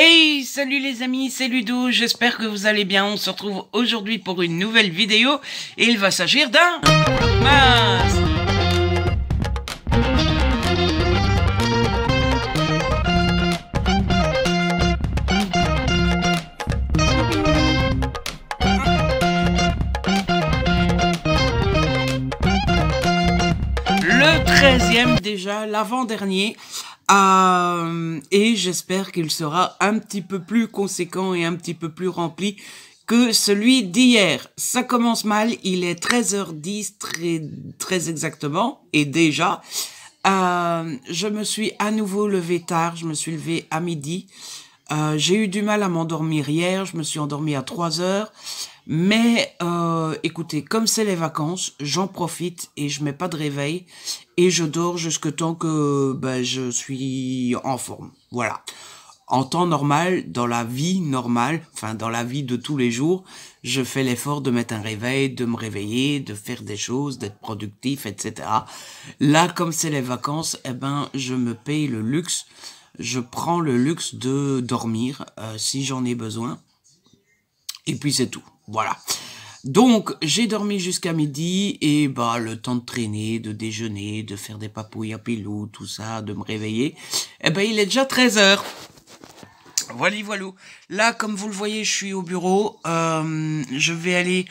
Hey, salut les amis, c'est Ludo, j'espère que vous allez bien. On se retrouve aujourd'hui pour une nouvelle vidéo et il va s'agir d'un masque. Le 13e déjà, l'avant-dernier. Et j'espère qu'il sera un petit peu plus conséquent et un petit peu plus rempli que celui d'hier. Ça commence mal, il est 13h10 très exactement, et déjà, je me suis à nouveau levé tard, je me suis levé à midi. J'ai eu du mal à m'endormir hier, je me suis endormi à 3h. Mais écoutez, comme c'est les vacances, j'en profite et je mets pas de réveil et je dors jusque temps que je suis en forme. Voilà. En temps normal, dans la vie normale, enfin dans la vie de tous les jours, je fais l'effort de mettre un réveil, de me réveiller, de faire des choses, d'être productif, etc. Là, comme c'est les vacances, je me paye le luxe, je prends le luxe de dormir si j'en ai besoin. Et puis c'est tout. Voilà. Donc, j'ai dormi jusqu'à midi et le temps de traîner, de déjeuner, de faire des papouilles à pilou, tout ça, de me réveiller, il est déjà 13h. Voilà. Là, comme vous le voyez, je suis au bureau. Je vais aller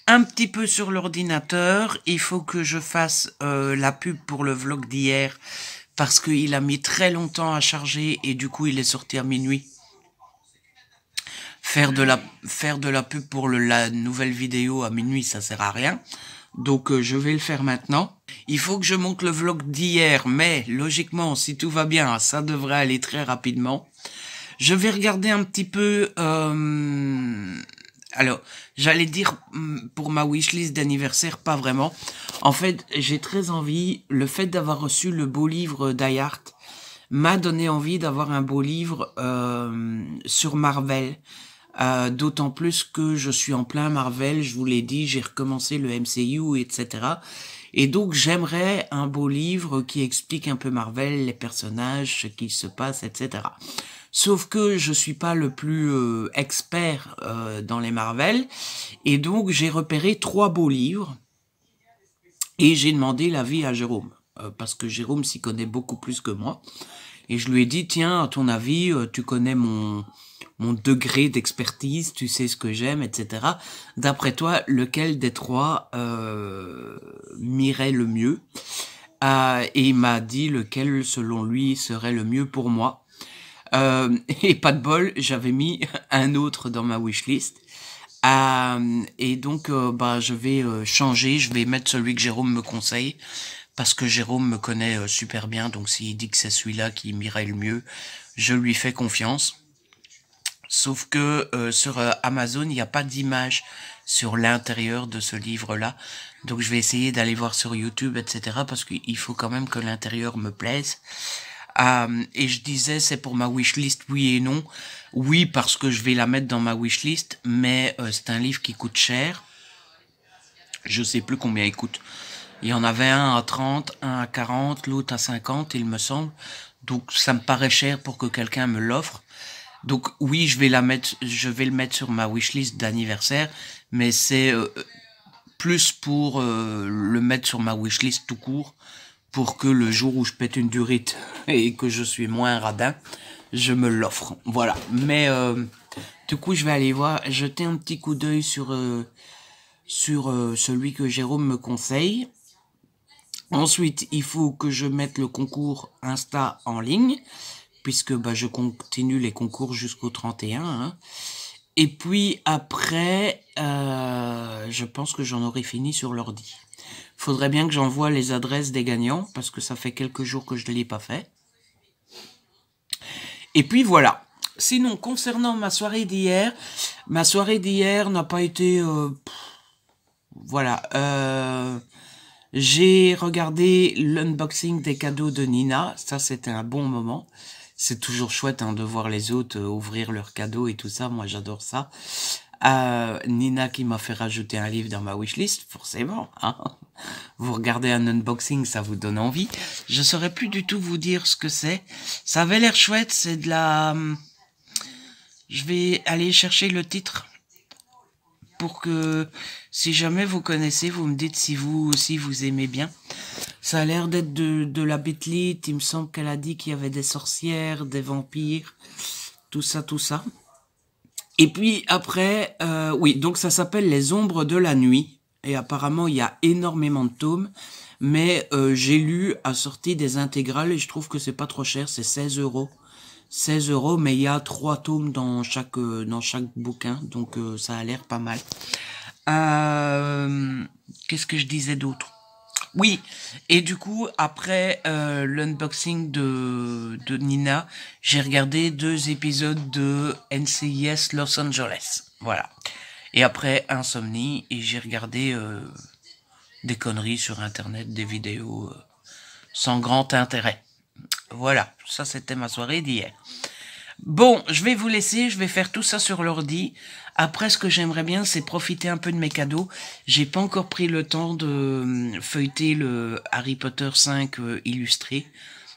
un petit peu sur l'ordinateur. Il faut que je fasse la pub pour le vlog d'hier parce qu'il a mis très longtemps à charger et du coup, il est sorti à minuit. Faire de la pub pour la nouvelle vidéo à minuit, ça sert à rien. Donc, je vais le faire maintenant. Il faut que je monte le vlog d'hier, mais logiquement, si tout va bien, ça devrait aller très rapidement. Je vais regarder un petit peu... Alors, j'allais dire pour ma wishlist d'anniversaire, pas vraiment. En fait, j'ai très envie, le fait d'avoir reçu le beau livre Die Hard m'a donné envie d'avoir un beau livre sur Marvel. D'autant plus que je suis en plein Marvel, je vous l'ai dit, j'ai recommencé le MCU, etc. Et donc j'aimerais un beau livre qui explique un peu Marvel, les personnages, ce qui se passe, etc. Sauf que je suis pas le plus expert dans les Marvel, et donc j'ai repéré 3 beaux livres, et j'ai demandé l'avis à Jérôme, parce que Jérôme s'y connaît beaucoup plus que moi. Et je lui ai dit, tiens, à ton avis, tu connais mon degré d'expertise, tu sais ce que j'aime, etc. D'après toi, lequel des 3 m'irait le mieux? Et il m'a dit lequel, selon lui, serait le mieux pour moi. Et pas de bol, j'avais mis un autre dans ma wishlist. Et donc, je vais changer, je vais mettre celui que Jérôme me conseille. Parce que Jérôme me connaît super bien, donc s'il dit que c'est celui-là qui m'irait le mieux, je lui fais confiance. Sauf que sur Amazon, il n'y a pas d'image sur l'intérieur de ce livre-là. Donc je vais essayer d'aller voir sur YouTube, etc. Parce qu'il faut quand même que l'intérieur me plaise. Et je disais, c'est pour ma wishlist, oui et non. Oui, parce que je vais la mettre dans ma wishlist, mais c'est un livre qui coûte cher. Je sais plus combien il coûte. Il y en avait un à 30, un à 40, l'autre à 50, il me semble. Donc, ça me paraît cher pour que quelqu'un me l'offre. Donc, oui, je vais le mettre sur ma wishlist d'anniversaire, mais c'est plus pour le mettre sur ma wishlist tout court, pour que le jour où je pète une durite et que je suis moins radin, je me l'offre. Voilà. Mais, du coup, je vais aller jeter un petit coup d'œil sur celui que Jérôme me conseille. Ensuite, il faut que je mette le concours Insta en ligne, puisque je continue les concours jusqu'au 31. Hein. Et puis après, je pense que j'en aurai fini sur l'ordi. Faudrait bien que j'envoie les adresses des gagnants, parce que ça fait quelques jours que je ne l'ai pas fait. Et puis voilà. Sinon, concernant ma soirée d'hier n'a pas été... voilà. J'ai regardé l'unboxing des cadeaux de Nina, ça c'était un bon moment. C'est toujours chouette de voir les autres ouvrir leurs cadeaux et tout ça, moi j'adore ça. Nina qui m'a fait rajouter un livre dans ma wishlist, forcément. Hein. Vous regardez un unboxing, ça vous donne envie. Je saurais plus du tout vous dire ce que c'est. Ça avait l'air chouette, c'est de la... Je vais aller chercher le titre pour que, si jamais vous connaissez, vous me dites si vous aussi vous aimez bien. Ça a l'air d'être de la Bit-Lit. Il me semble qu'elle a dit qu'il y avait des sorcières, des vampires, tout ça, tout ça. Et puis après, oui, donc ça s'appelle Les Ombres de la Nuit. Et apparemment, il y a énormément de tomes. Mais j'ai lu à sortie des intégrales et je trouve que c'est pas trop cher, c'est 16 euros. 16 euros, mais il y a 3 tomes dans chaque bouquin, donc ça a l'air pas mal. Qu'est-ce que je disais d'autre? Oui, et du coup, après l'unboxing de Nina, j'ai regardé 2 épisodes de NCIS Los Angeles. Voilà. Et après Insomnie, et j'ai regardé des conneries sur Internet, des vidéos sans grand intérêt. Voilà, ça c'était ma soirée d'hier. Bon, je vais vous laisser, je vais faire tout ça sur l'ordi. Après, ce que j'aimerais bien, c'est profiter un peu de mes cadeaux. J'ai pas encore pris le temps de feuilleter le Harry Potter 5 illustré.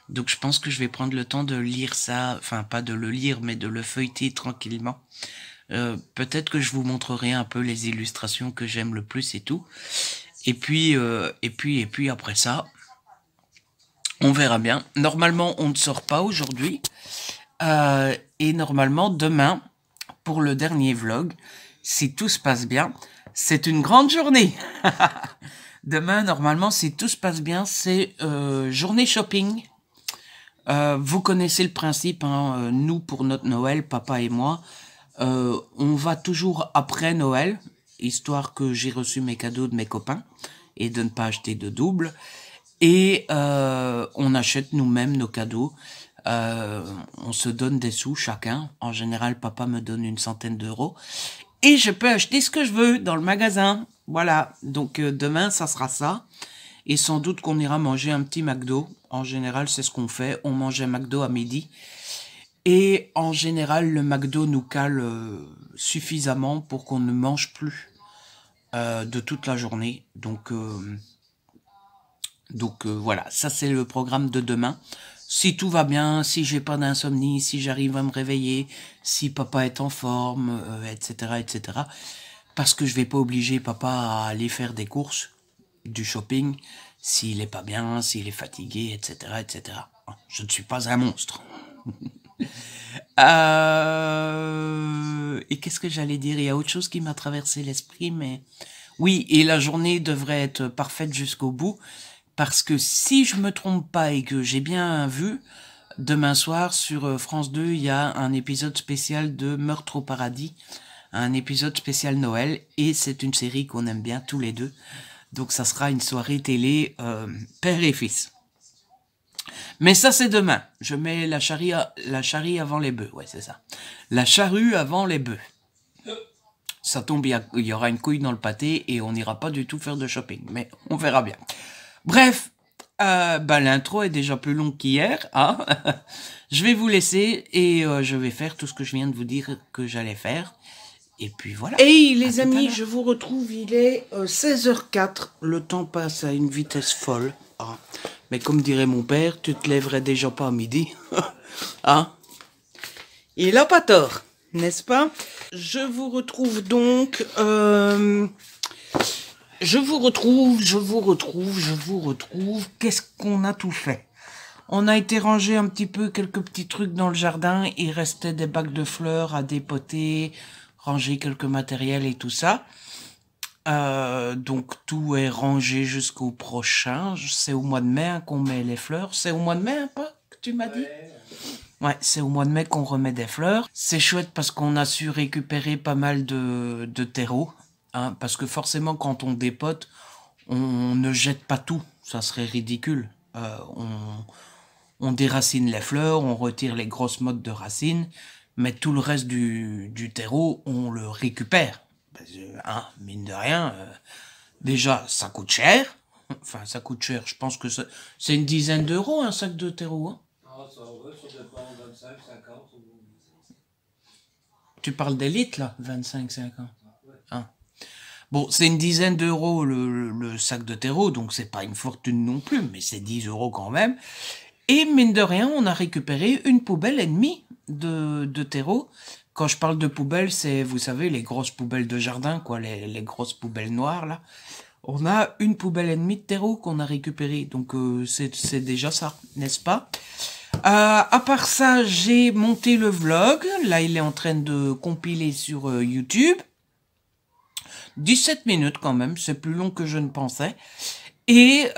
Donc je pense que je vais prendre le temps de lire ça, enfin pas de le lire, mais de le feuilleter tranquillement. Peut-être que je vous montrerai un peu les illustrations que j'aime le plus et tout. Et puis après ça, on verra bien. Normalement, on ne sort pas aujourd'hui. Et normalement, demain, pour le dernier vlog, si tout se passe bien, c'est une grande journée. Demain, normalement, si tout se passe bien, c'est journée shopping. Vous connaissez le principe, hein, nous, pour notre Noël, papa et moi, on va toujours après Noël, histoire que j'ai reçu mes cadeaux de mes copains et de ne pas acheter de double. Et on achète nous-mêmes nos cadeaux. On se donne des sous chacun. En général, papa me donne une centaine d'euros. Et je peux acheter ce que je veux dans le magasin. Voilà. Donc demain, ça sera ça. Et sans doute qu'on ira manger un petit McDo. En général, c'est ce qu'on fait. On mange un McDo à midi. Et en général, le McDo nous cale suffisamment pour qu'on ne mange plus de toute la journée. Donc voilà, ça c'est le programme de demain. Si tout va bien, si j'ai pas d'insomnie, si j'arrive à me réveiller, si papa est en forme, etc., etc. Parce que je vais pas obliger papa à aller faire des courses, du shopping, s'il est pas bien, s'il est fatigué, etc., etc. Je ne suis pas un monstre. Et qu'est-ce que j'allais dire? Il y a autre chose qui m'a traversé l'esprit, mais... Oui, et la journée devrait être parfaite jusqu'au bout. Parce que si je me trompe pas et que j'ai bien vu, demain soir sur France 2, il y a un épisode spécial de Meurtre au paradis, un épisode spécial Noël, et c'est une série qu'on aime bien tous les deux. Donc ça sera une soirée télé père et fils. Mais ça c'est demain. Je mets la charrie avant les bœufs, ouais c'est ça. La charrue avant les bœufs. Ça tombe, il y aura une couille dans le pâté et on n'ira pas du tout faire de shopping, mais on verra bien. Bref, l'intro est déjà plus longue qu'hier. Hein. Je vais vous laisser et je vais faire tout ce que je viens de vous dire que j'allais faire. Et puis voilà. Hey les amis, je vous retrouve, il est 16h04. Le temps passe à une vitesse folle. Hein. Mais comme dirait mon père, tu te lèverais déjà pas à midi. Hein. Il a pas tort, n'est-ce pas? Je vous retrouve donc... Je vous retrouve. Qu'est-ce qu'on a tout fait? On a été ranger un petit peu quelques petits trucs dans le jardin. Il restait des bacs de fleurs à dépoter, ranger quelques matériels et tout ça. Donc tout est rangé jusqu'au prochain. C'est au mois de mai hein, qu'on met les fleurs. C'est au mois de mai, hein, pas que tu m'as dit? Ouais, c'est au mois de mai qu'on remet des fleurs. C'est chouette parce qu'on a su récupérer pas mal de terreau. Hein, parce que forcément, quand on dépote, on ne jette pas tout. Ça serait ridicule. On déracine les fleurs, on retire les grosses mottes de racines, mais tout le reste du terreau, on le récupère. Parce que, hein, mine de rien, déjà, ça coûte cher. Enfin, ça coûte cher. Je pense que c'est une dizaine d'euros, un sac de terreau. Hein. Ah, ça dépend, 25, 50. Tu parles des litres, là? 25, 50. Hein. Bon, c'est une dizaine d'euros le sac de terreau, donc c'est pas une fortune non plus, mais c'est 10 euros quand même. Et mine de rien, on a récupéré une poubelle et demie. de terreau. Quand je parle de poubelles, c'est, vous savez, les grosses poubelles de jardin, quoi, les grosses poubelles noires, là. On a une poubelle et demie de terreau qu'on a récupérée, donc c'est déjà ça, n'est-ce pas? À part ça, j'ai monté le vlog. Là, il est en train de compiler sur YouTube. 17 minutes quand même, c'est plus long que je ne pensais. Et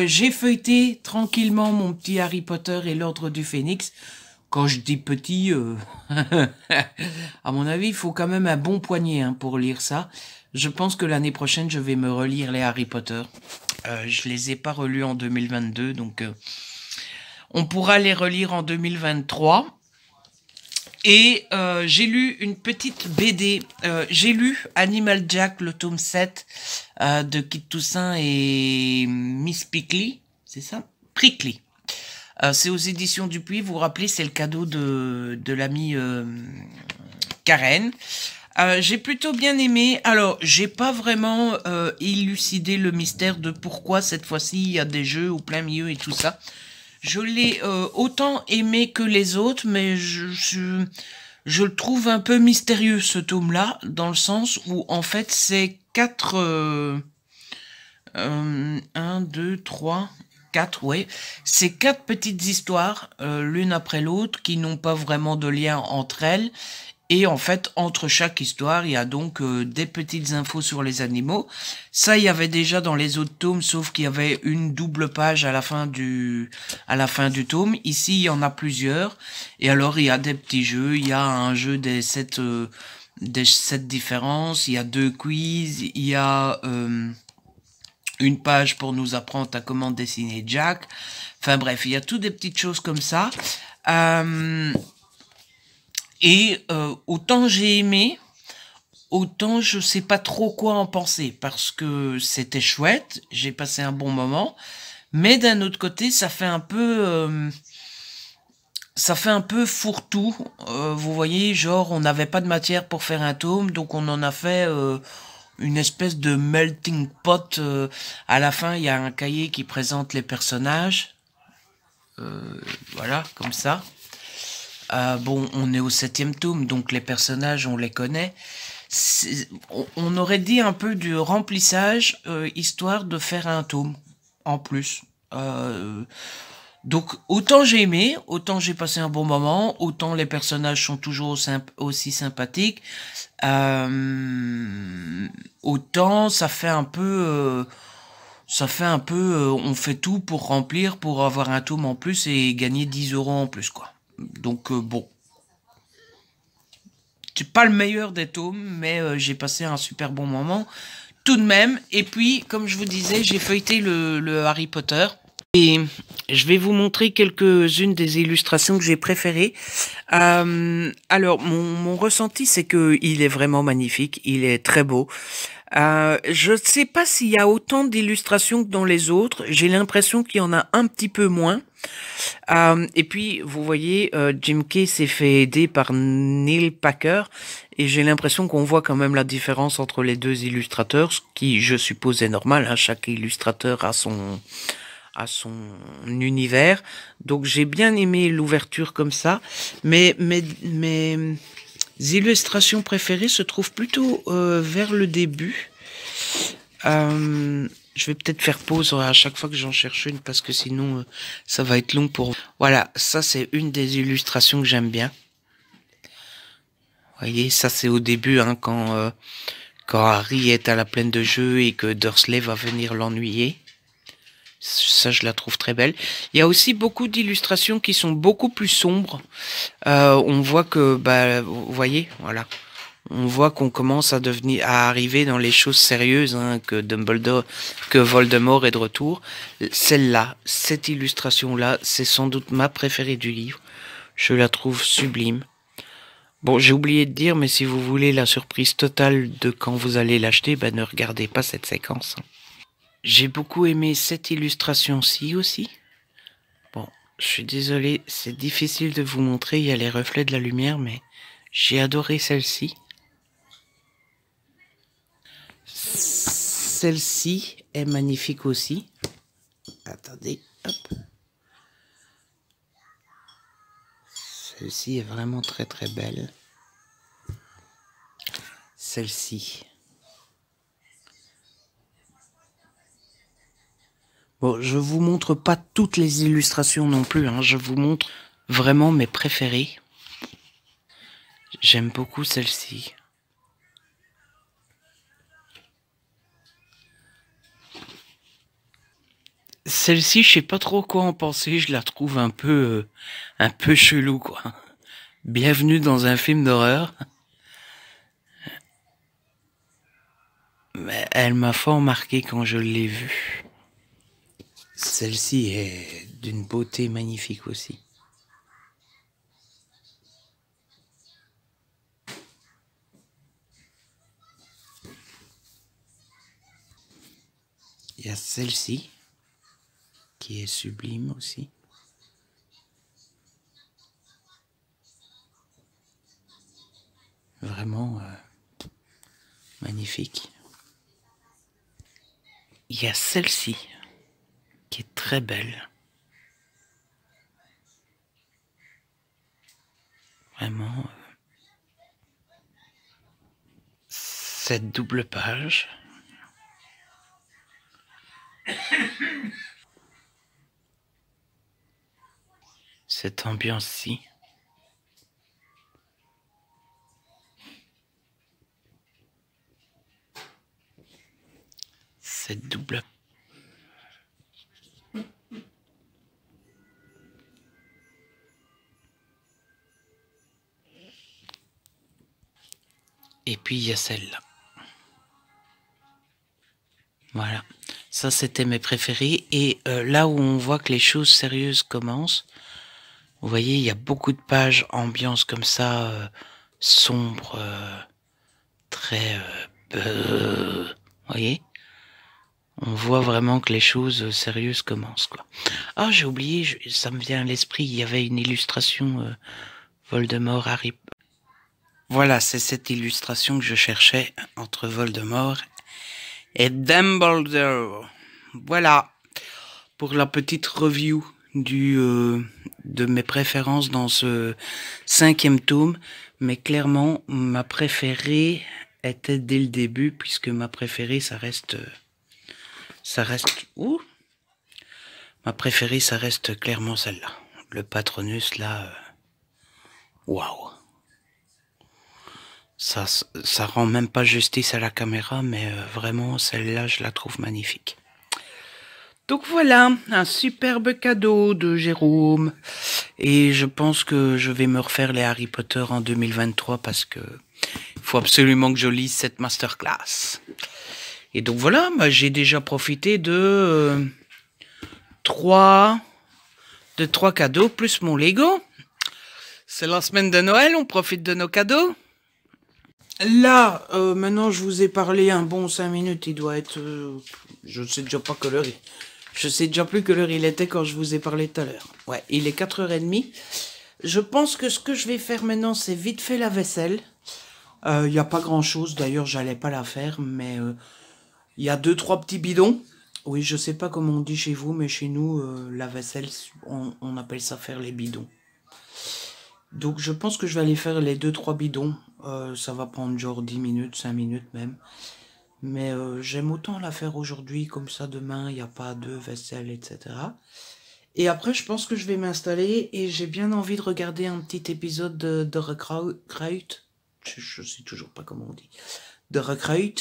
j'ai feuilleté tranquillement mon petit Harry Potter et l'Ordre du Phénix. Quand je dis petit, à mon avis, il faut quand même un bon poignet hein, pour lire ça. Je pense que l'année prochaine, je vais me relire les Harry Potter. Je les ai pas relus en 2022, donc on pourra les relire en 2023. Et j'ai lu une petite BD. J'ai lu Animal Jack, le tome 7 de Kit Toussaint et Miss Prickly. C'est ça? Prickly. C'est aux éditions Dupuis. Vous vous rappelez, c'est le cadeau de l'amie Karen. J'ai plutôt bien aimé. Alors, j'ai pas vraiment élucidé le mystère de pourquoi cette fois-ci il y a des jeux au plein milieu et tout ça. Je l'ai autant aimé que les autres, mais je le trouve un peu mystérieux ce tome-là, dans le sens où en fait c'est 1, 2, 3, 4, ouais. C'est 4 petites histoires, l'une après l'autre, qui n'ont pas vraiment de lien entre elles. Et en fait, entre chaque histoire, il y a donc des petites infos sur les animaux. Ça, il y avait déjà dans les autres tomes, sauf qu'il y avait une double page à la fin du tome. Ici, il y en a plusieurs. Et alors, il y a des petits jeux. Il y a un jeu des 7 différences. Il y a 2 quiz. Il y a une page pour nous apprendre à comment dessiner Jack. Enfin bref, il y a toutes des petites choses comme ça. Et autant j'ai aimé, autant je sais pas trop quoi en penser, parce que c'était chouette, j'ai passé un bon moment, mais d'un autre côté, ça fait un peu fourre-tout. Vous voyez, genre on n'avait pas de matière pour faire un tome, donc on en a fait une espèce de melting pot. À la fin, il y a un cahier qui présente les personnages. Voilà, comme ça. Bon, on est au 7e tome, donc les personnages, on les connaît. On aurait dit un peu du remplissage, histoire de faire un tome en plus. Donc, autant j'ai aimé, autant j'ai passé un bon moment, autant les personnages sont toujours aussi sympathiques, autant ça fait un peu... on fait tout pour remplir, pour avoir un tome en plus et gagner 10 € en plus, quoi. Donc bon, c'est pas le meilleur des tomes, mais j'ai passé un super bon moment tout de même. Et puis, comme je vous disais, j'ai feuilleté le Harry Potter et je vais vous montrer quelques-unes des illustrations que j'ai préférées. Alors, mon ressenti, c'est que il est vraiment magnifique, il est très beau. Je ne sais pas s'il y a autant d'illustrations que dans les autres. J'ai l'impression qu'il y en a un petit peu moins. Et puis, vous voyez, Jim Kay s'est fait aider par Neil Packer. Et j'ai l'impression qu'on voit quand même la différence entre les deux illustrateurs, ce qui, je suppose, est normal. Hein, chaque illustrateur a son univers. Donc, j'ai bien aimé l'ouverture comme ça. Mais mes illustrations préférées se trouvent plutôt vers le début. Je vais peut-être faire pause à chaque fois que j'en cherche une parce que sinon ça va être long pour... Voilà, ça c'est une des illustrations que j'aime bien. Vous voyez, ça c'est au début, hein, quand Harry est à la plaine de jeu et que Dursley va venir l'ennuyer. Ça, je la trouve très belle. Il y a aussi beaucoup d'illustrations qui sont beaucoup plus sombres. On voit que, bah, vous voyez, voilà. On voit qu'on commence à arriver dans les choses sérieuses, hein, que Voldemort est de retour. Celle-là, cette illustration-là, c'est sans doute ma préférée du livre. Je la trouve sublime. Bon, j'ai oublié de dire, mais si vous voulez la surprise totale de quand vous allez l'acheter, ben ne regardez pas cette séquence. J'ai beaucoup aimé cette illustration-ci aussi. Bon, je suis désolé, c'est difficile de vous montrer, il y a les reflets de la lumière, mais j'ai adoré celle-ci. Celle-ci est magnifique aussi. Attendez, hop. Celle-ci est vraiment très très belle. Celle-ci. Bon, je vous montre pas toutes les illustrations non plus, hein. Je vous montre vraiment mes préférées. J'aime beaucoup celle-ci. Celle-ci, je sais pas trop quoi en penser, je la trouve un peu chelou, quoi. Bienvenue dans un film d'horreur. Mais elle m'a fort marqué quand je l'ai vue. Celle-ci est d'une beauté magnifique aussi. Il y a celle-ci qui est sublime aussi. Vraiment magnifique. Il y a celle-ci qui est très belle. Vraiment. Cette double page. Cette ambiance-ci. Cette double. Et puis il y a celle-là. Voilà. Ça, c'était mes préférés. Et là où on voit que les choses sérieuses commencent, vous voyez, il y a beaucoup de pages ambiance comme ça, sombre, très... vous voyez, on voit vraiment que les choses sérieuses commencent, quoi. Ah, j'ai oublié, ça me vient à l'esprit, il y avait une illustration Voldemort, Harry... Voilà, c'est cette illustration que je cherchais entre Voldemort et Dumbledore. Voilà, pour la petite review de mes préférences dans ce 5e tome. Mais clairement, ma préférée était dès le début, puisque ma préférée, ça reste ma préférée, ça reste clairement celle-là. Le Patronus, là, waouh. Ça rend même pas justice à la caméra, mais vraiment, celle-là, je la trouve magnifique. Donc voilà, un superbe cadeau de Jérôme. Et je pense que je vais me refaire les Harry Potter en 2023 parce que il faut absolument que je lise cette masterclass. Et donc voilà, bah, j'ai déjà profité de trois cadeaux plus mon Lego. C'est la semaine de Noël, on profite de nos cadeaux. Là, maintenant je vous ai parlé un bon 5 minutes, il doit être... je sais déjà pas quelle heure je sais déjà plus quelle heure il était quand je vous ai parlé tout à l'heure. Ouais, il est 4h30. Je pense que ce que je vais faire maintenant, c'est vite fait la vaisselle. Il n'y a pas grand chose, d'ailleurs j'allais pas la faire, mais il y a 2-3 petits bidons. Oui, je sais pas comment on dit chez vous, mais chez nous, la vaisselle, on appelle ça faire les bidons. Donc je pense que je vais aller faire les 2-3 bidons. Ça va prendre genre 10 minutes, 5 minutes même. Mais j'aime autant la faire aujourd'hui, comme ça demain, il n'y a pas de vaisselle, etc. Et après, je pense que je vais m'installer et j'ai bien envie de regarder un petit épisode de Recruit. Je sais toujours pas comment on dit. De Recruit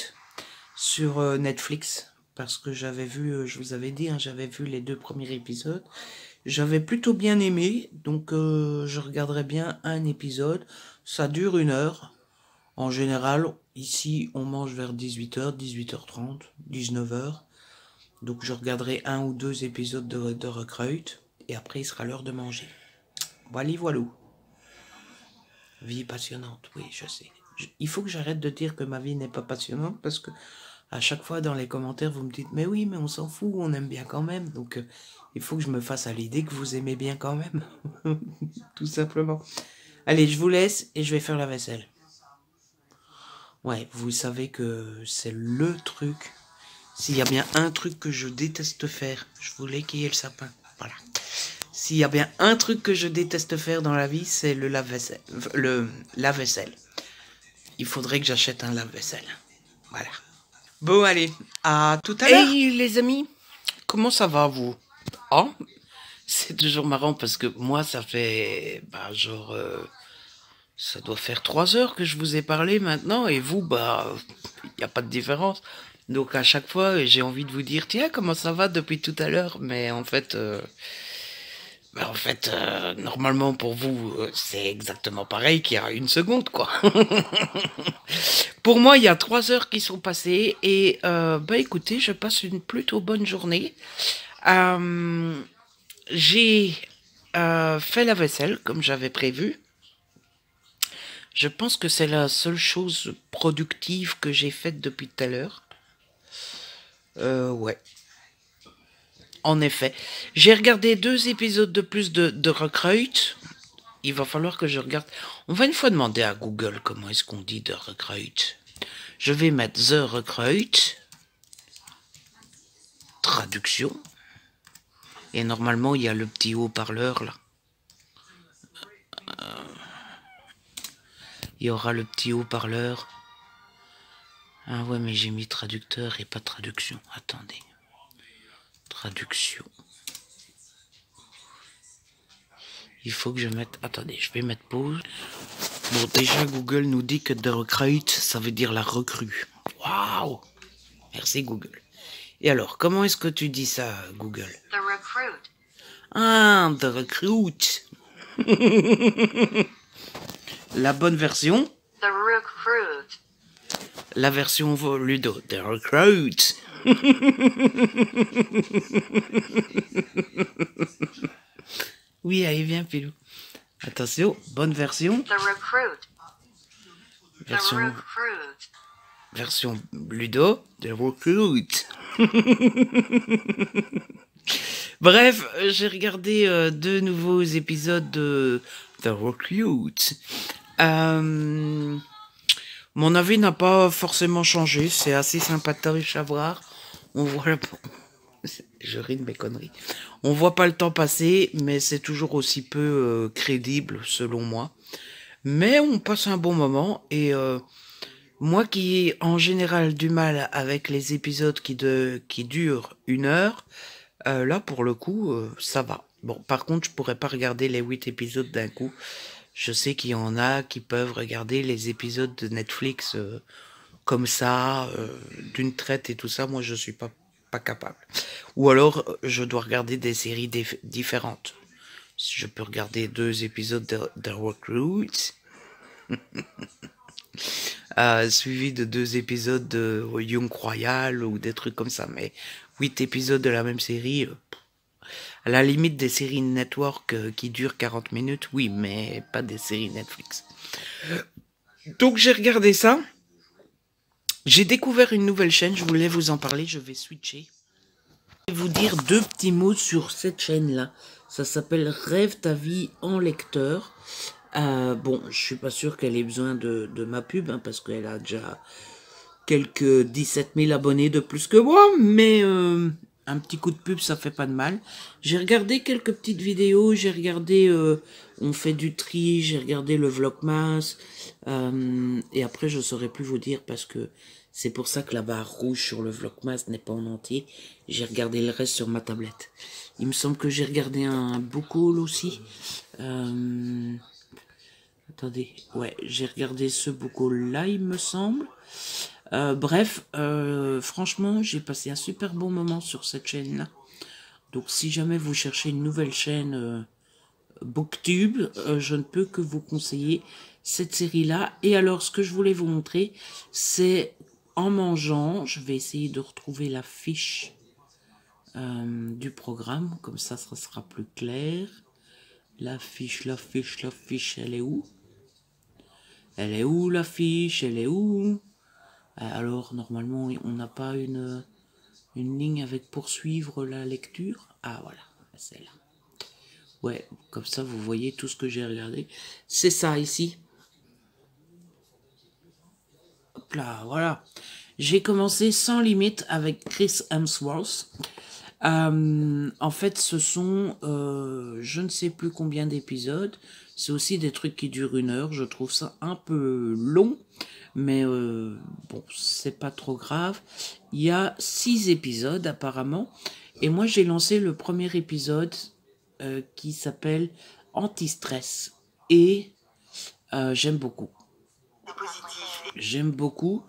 sur Netflix. Parce que j'avais vu, je vous avais dit, hein, j'avais vu les 2 premiers épisodes. J'avais plutôt bien aimé, donc je regarderai bien un épisode. Ça dure 1 heure. En général, ici, on mange vers 18h, 18h30, 19h. Donc je regarderai 1 ou 2 épisodes de Recruit. Et après, il sera l'heure de manger. Voilà, voilou. Vie passionnante, oui, je sais. Il faut que j'arrête de dire que ma vie n'est pas passionnante, parce que à chaque fois dans les commentaires, vous me dites « Mais oui, mais on s'en fout, on aime bien quand même. » Donc il faut que je me fasse à l'idée que vous aimez bien quand même. Tout simplement. Allez, je vous laisse et je vais faire la vaisselle. Ouais, vous savez que c'est le truc. S'il y a bien un truc que je déteste faire, je voulais qu'il y ait le sapin. Voilà. S'il y a bien un truc que je déteste faire dans la vie, c'est le lave-vaisselle. Le lave-vaisselle. Il faudrait que j'achète un lave-vaisselle. Voilà. Bon, allez, à tout à l'heure. Hey les amis, comment ça va vous? Oh, c'est toujours marrant parce que moi, ça fait, ça doit faire 3 heures que je vous ai parlé maintenant et vous, il n'y a pas de différence. Donc à chaque fois, j'ai envie de vous dire, tiens, comment ça va depuis tout à l'heure? Mais en fait, normalement pour vous, c'est exactement pareil qu'il y a une seconde, quoi. Pour moi, il y a 3 heures qui sont passées et écoutez, je passe une plutôt bonne journée. J'ai fait la vaisselle comme j'avais prévu. Je pense que c'est la seule chose productive que j'ai faite depuis tout à l'heure. Ouais. En effet. J'ai regardé 2 épisodes de plus de Recruit. Il va falloir que je regarde. On va une fois demander à Google comment est-ce qu'on dit The Recruit. Je vais mettre The Recruit. Traduction. Et normalement, il y a le petit haut-parleur là. Il y aura le petit haut-parleur. Ah ouais, mais j'ai mis traducteur et pas traduction. Attendez. Traduction. Il faut que je mette... Attendez, je vais mettre pause. Bon, déjà, Google nous dit que The Recruit, ça veut dire la recrue. Waouh! Merci, Google. Et alors, comment est-ce que tu dis ça, Google? The Recruit. Ah, The Recruit. La bonne version? The Recruit. La version Ludo. The Recruit. Oui, allez, viens, Pilou. Attention, bonne version. The Recruit. Version, The Recruit. version Ludo. The Recruit. Bref, j'ai regardé 2 nouveaux épisodes de The Recruit. Mon avis n'a pas forcément changé. C'est assez sympathique à voir. On voit le... Je ris de mes conneries. On voit pas le temps passer, mais c'est toujours aussi peu crédible selon moi. Mais on passe un bon moment et moi qui ai en général du mal avec les épisodes qui durent 1 heure, là pour le coup ça va. Bon, par contre je pourrais pas regarder les 8 épisodes d'un coup. Je sais qu'il y en a qui peuvent regarder les épisodes de Netflix comme ça, d'une traite et tout ça. Moi je suis pas capable. Ou alors je dois regarder des séries différentes. Si je peux regarder 2 épisodes de Recruit, suivi de 2 épisodes de Young Royal ou des trucs comme ça. Mais 8 épisodes de la même série, à la limite des séries network qui durent 40 minutes, oui, mais pas des séries Netflix. Donc j'ai regardé ça. J'ai découvert une nouvelle chaîne, je voulais vous en parler, je vais switcher. Je vais vous dire 2 petits mots sur cette chaîne-là. Ça s'appelle Rêve ta vie en lecteur. Bon, je suis pas sûr qu'elle ait besoin de ma pub, hein, parce qu'elle a déjà quelques 17 000 abonnés de plus que moi, mais un petit coup de pub, ça fait pas de mal. J'ai regardé quelques petites vidéos, j'ai regardé On fait du tri, j'ai regardé le Vlogmas, et après je saurais plus vous dire parce que c'est pour ça que la barre rouge sur le Vlogmas n'est pas en entier. J'ai regardé le reste sur ma tablette. Il me semble que j'ai regardé un book haul aussi. Attendez, ouais, j'ai regardé ce book haul là, il me semble. Bref, franchement, j'ai passé un super bon moment sur cette chaîne-là. Donc, si jamais vous cherchez une nouvelle chaîne Booktube, je ne peux que vous conseiller cette série-là. Et alors, ce que je voulais vous montrer, c'est en mangeant, je vais essayer de retrouver la fiche du programme, comme ça sera plus clair. La fiche, elle est où? Elle est où la fiche? Elle est où? Alors, normalement, on n'a pas une ligne avec poursuivre la lecture. Ah, voilà, c'est là. Ouais, comme ça, vous voyez tout ce que j'ai regardé. C'est ça, ici. Hop là, voilà. J'ai commencé sans limite avec Chris Hemsworth. En fait, ce sont je ne sais plus combien d'épisodes. C'est aussi des trucs qui durent 1 heure. Je trouve ça un peu long, mais bon, c'est pas trop grave. Il y a 6 épisodes apparemment, et moi j'ai lancé le premier épisode qui s'appelle Anti-stress, et j'aime beaucoup. J'aime beaucoup.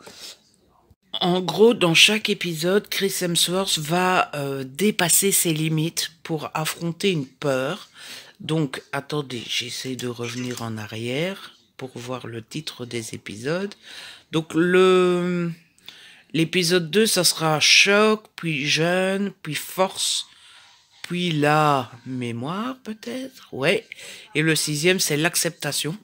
En gros, dans chaque épisode, Chris Hemsworth va dépasser ses limites pour affronter une peur. Donc, attendez, j'essaie de revenir en arrière pour voir le titre des épisodes. Donc, l'épisode 2, ça sera choc, puis jeûne, puis force, puis la mémoire, peut-être. Ouais. Et le 6e, c'est l'acceptation.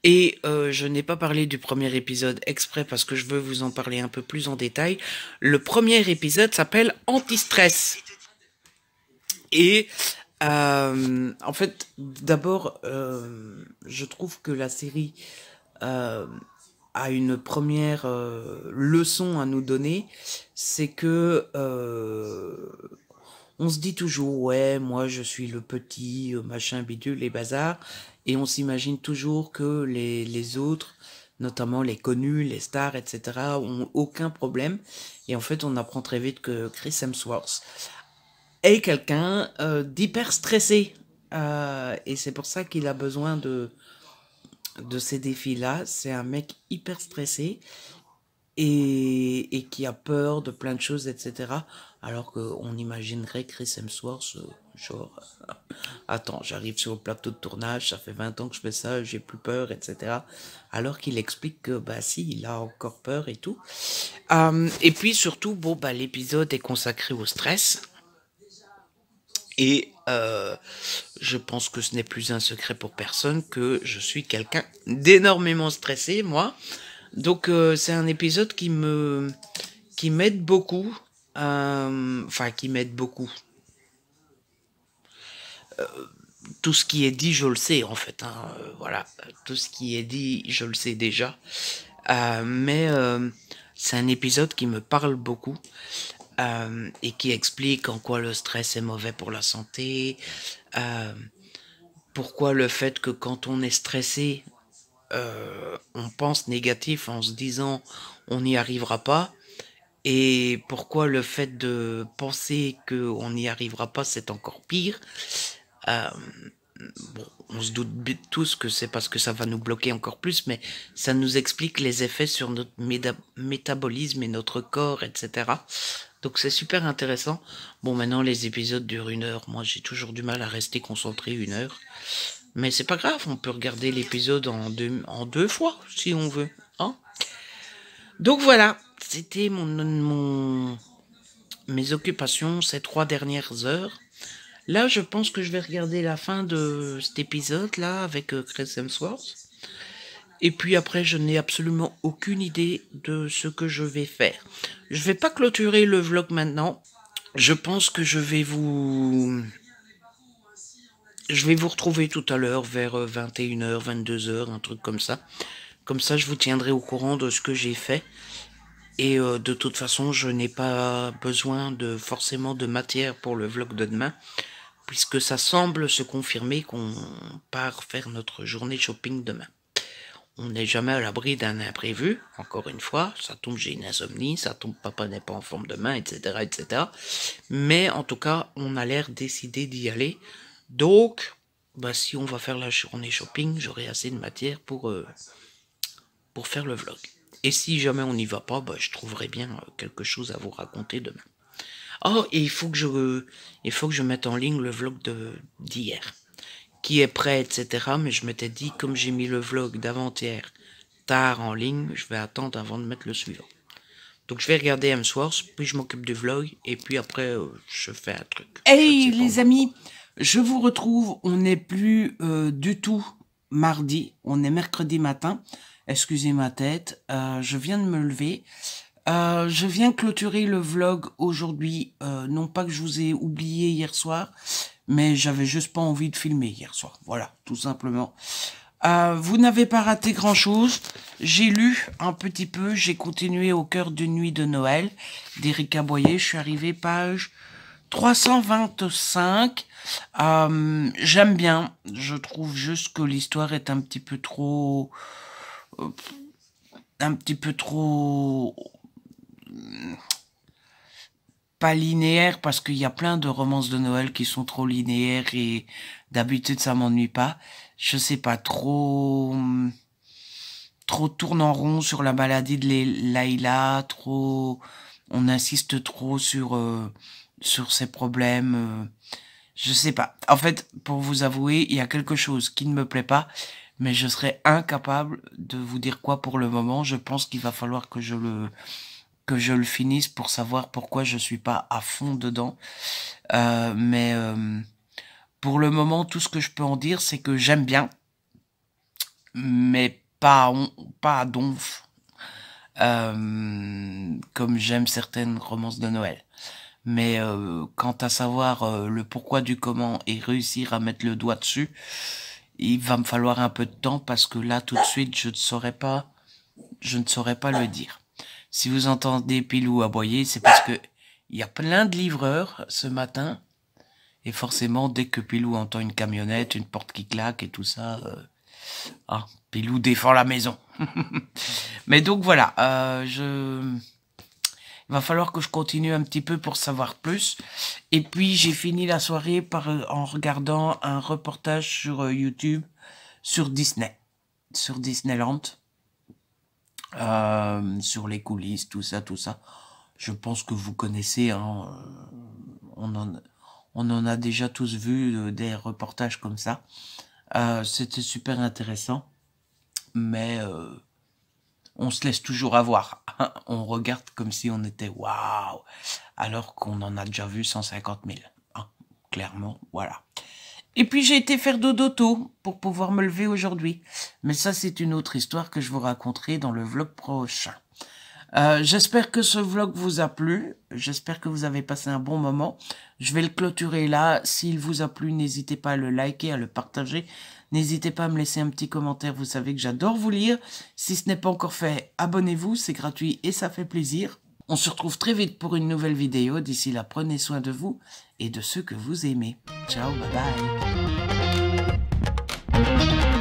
Et je n'ai pas parlé du premier épisode exprès parce que je veux vous en parler un peu plus en détail. Le premier épisode s'appelle Anti-stress. Et en fait, d'abord, je trouve que la série a une première leçon à nous donner. C'est que on se dit toujours, ouais, moi je suis le petit, machin, bidule, les bazars. Et on s'imagine toujours que les autres, notamment les connus, les stars, etc., ont aucun problème. Et en fait, on apprend très vite que Chris Hemsworth est quelqu'un d'hyper stressé. Et c'est pour ça qu'il a besoin de ces défis-là. C'est un mec hyper stressé et qui a peur de plein de choses, etc. Alors qu'on imaginerait Chris Hemsworth, genre, attends, j'arrive sur le plateau de tournage, ça fait 20 ans que je fais ça, j'ai plus peur, etc. Alors qu'il explique que, bah si, il a encore peur et tout. Et puis surtout, bon, bah l'épisode est consacré au stress. Et je pense que ce n'est plus un secret pour personne que je suis quelqu'un d'énormément stressé, moi. Donc c'est un épisode qui m'aide beaucoup. Enfin, qui m'aide beaucoup. Tout ce qui est dit, je le sais en fait. Hein, voilà, tout ce qui est dit, je le sais déjà. Mais c'est un épisode qui me parle beaucoup. Et qui explique en quoi le stress est mauvais pour la santé, pourquoi le fait que quand on est stressé, on pense négatif en se disant on n'y arrivera pas, et pourquoi le fait de penser qu'on n'y arrivera pas c'est encore pire. Bon, on se doute tous que c'est parce que ça va nous bloquer encore plus, mais ça nous explique les effets sur notre métabolisme et notre corps, etc. Donc c'est super intéressant. Bon, maintenant les épisodes durent 1 heure. Moi j'ai toujours du mal à rester concentré 1 heure. Mais c'est pas grave, on peut regarder l'épisode en deux fois si on veut. Hein, donc voilà, c'était mes occupations ces 3 dernières heures. Là, je pense que je vais regarder la fin de cet épisode-là avec Chris Hemsworth. Et puis après, je n'ai absolument aucune idée de ce que je vais faire. Je vais pas clôturer le vlog maintenant. Je pense que je vais vous retrouver tout à l'heure vers 21h, 22h, un truc comme ça. Comme ça, je vous tiendrai au courant de ce que j'ai fait. Et de toute façon, je n'ai pas besoin forcément de matière pour le vlog de demain, puisque ça semble se confirmer qu'on part faire notre journée shopping demain. On n'est jamais à l'abri d'un imprévu, encore une fois, ça tombe j'ai une insomnie, ça tombe papa n'est pas en forme demain, etc., etc. Mais en tout cas, on a l'air décidé d'y aller. Donc, bah, si on va faire la journée shopping, j'aurai assez de matière pour faire le vlog. Et si jamais on n'y va pas, bah, je trouverai bien quelque chose à vous raconter demain. Oh, et il faut que je mette en ligne le vlog d'hier, qui est prêt, etc. Mais je m'étais dit, comme j'ai mis le vlog d'avant-hier tard en ligne, je vais attendre avant de mettre le suivant. Donc je vais regarder Hemsworth, puis je m'occupe du vlog, et puis après je fais un truc. Hey les amis, je vous retrouve, on n'est plus du tout mardi, on est mercredi matin. Excusez ma tête, je viens de me lever. Je viens clôturer le vlog aujourd'hui, non pas que je vous ai oublié hier soir, mais j'avais juste pas envie de filmer hier soir, voilà, tout simplement. Vous n'avez pas raté grand chose, j'ai lu un petit peu, j'ai continué au cœur d'une nuit de Noël d'Erika Boyer, je suis arrivé page 325. J'aime bien. Je trouve juste que l'histoire est un petit peu trop... pas linéaire, parce qu'il y a plein de romances de Noël qui sont trop linéaires et d'habitude ça m'ennuie pas. Je sais pas, trop tourne en rond sur la maladie de Layla, trop on insiste trop sur ses problèmes. Je sais pas. En fait, pour vous avouer, il y a quelque chose qui ne me plaît pas, mais je serais incapable de vous dire quoi pour le moment. Je pense qu'il va falloir que je le finisse pour savoir pourquoi je suis pas à fond dedans. Mais pour le moment, tout ce que je peux en dire, c'est que j'aime bien, mais pas à donf, comme j'aime certaines romances de Noël. Mais quant à savoir le pourquoi du comment et réussir à mettre le doigt dessus, il va me falloir un peu de temps, parce que là, tout de suite, je ne saurais pas le dire. Si vous entendez Pilou aboyer, c'est parce que il y a plein de livreurs ce matin, et forcément, dès que Pilou entend une camionnette, une porte qui claque et tout ça, Pilou défend la maison. Mais donc voilà, il va falloir que je continue un petit peu pour savoir plus. Et puis j'ai fini la soirée en regardant un reportage sur YouTube sur Disney, sur Disneyland. Sur les coulisses, tout ça. Je pense que vous connaissez, hein, on en a déjà tous vu des reportages comme ça. C'était super intéressant, mais on se laisse toujours avoir. On regarde comme si on était waouh, alors qu'on en a déjà vu 150 000. Hein, clairement, voilà. Et puis j'ai été faire dodo tôt pour pouvoir me lever aujourd'hui. Mais ça, c'est une autre histoire que je vous raconterai dans le vlog prochain. J'espère que ce vlog vous a plu. J'espère que vous avez passé un bon moment. Je vais le clôturer là. S'il vous a plu, n'hésitez pas à le liker, à le partager. N'hésitez pas à me laisser un petit commentaire. Vous savez que j'adore vous lire. Si ce n'est pas encore fait, abonnez-vous. C'est gratuit et ça fait plaisir. On se retrouve très vite pour une nouvelle vidéo. D'ici là, prenez soin de vous et de ceux que vous aimez. Ciao, bye bye.